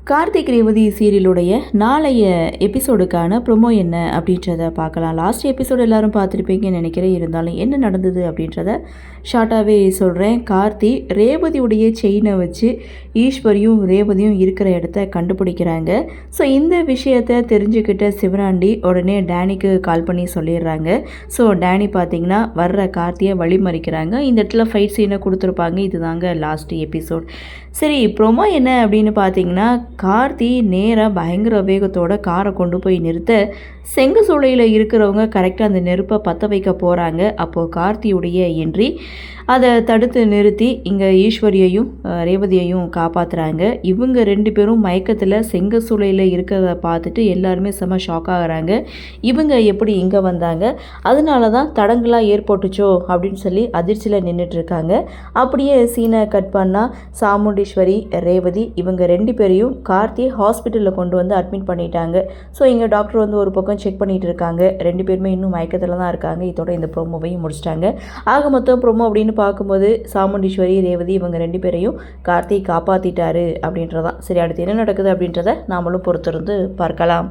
கார்த்திக் ரேவதி சீரியலுடைய நாளைய எபிசோடுக்கான ப்ரொமோ என்ன அப்படின்றத பார்க்கலாம். லாஸ்ட் எபிசோடு எல்லாரும் பார்த்துருப்பீங்கன்னு நினைக்கிறேன். இருந்தாலும் என்ன நடந்தது அப்படின்றத ஷார்ட்டாகவே சொல்கிறேன். கார்த்தி ரேவதியுடைய செயினை வச்சு ஈஸ்வரியும் ரேவதியும் இருக்கிற இடத்த கண்டுபிடிக்கிறாங்க. ஸோ இந்த விஷயத்தை தெரிஞ்சுக்கிட்ட சிவராண்டி உடனே டேனிக்கு கால் பண்ணி சொல்லிடுறாங்க. ஸோ டேனி பார்த்திங்கன்னா வர்ற கார்த்தியை வழிமறிக்கிறாங்க. இந்த இடத்துல ஃபைட் சீனை கொடுத்துருப்பாங்க. இதுதாங்க லாஸ்ட் எபிசோட். சரி, ப்ரொமோ என்ன அப்படின்னு பார்த்தீங்கன்னா, கார்த்தி நேராக பயங்கர வேகத்தோட காரை கொண்டு போய் நிறுத்த செங்க சூளையில் இருக்கிறவங்க கரெக்டாக அந்த நெருப்பை பற்ற வைக்க போகிறாங்க. அப்போது கார்த்தியுடைய என்ட்ரி அதை தடுத்து நிறுத்தி இங்கே ஈஸ்வரியையும் ரேவதியையும் காப்பாற்றுறாங்க. இவங்க ரெண்டு பேரும் மயக்கத்தில் செங்க சூளையில் இருக்கிறத பார்த்துட்டு எல்லாருமே செம்ம ஷாக் ஆகிறாங்க. இவங்க எப்படி இங்கே வந்தாங்க, அதனால தான் தடங்களாக ஏற்பட்டுச்சோ அப்படின்னு சொல்லி அதிர்ச்சியில் நின்றுட்டுருக்காங்க. அப்படியே சீனை கட் பண்ணால் சாமுண்டீஸ்வரி ரேவதி இவங்க ரெண்டு பேரையும் கார்த்தி ஹாஸ்பிட்டலில் கொண்டு வந்து அட்மிட் பண்ணிட்டாங்க. ஸோ இங்கே டாக்டர் வந்து ஒரு பக்கம் செக் பண்ணிகிட்டு இருக்காங்க. ரெண்டு பேருமே இன்னும் மயக்கத்தில் தான் இருக்காங்க. இதோட இந்த ப்ரோமோவையும் முடிச்சிட்டாங்க. ஆக மொத்தம் ப்ரோமோ அப்படின்னு பார்க்கும்போது சாமுண்டீஸ்வரி ரேவதி இவங்க ரெண்டு பேரையும் கார்த்தி காப்பாற்றிட்டாரு அப்படின்றதான். சரி, அடுத்து என்ன நடக்குது அப்படின்றத நாமளும் பொறுத்திருந்து பார்க்கலாம்.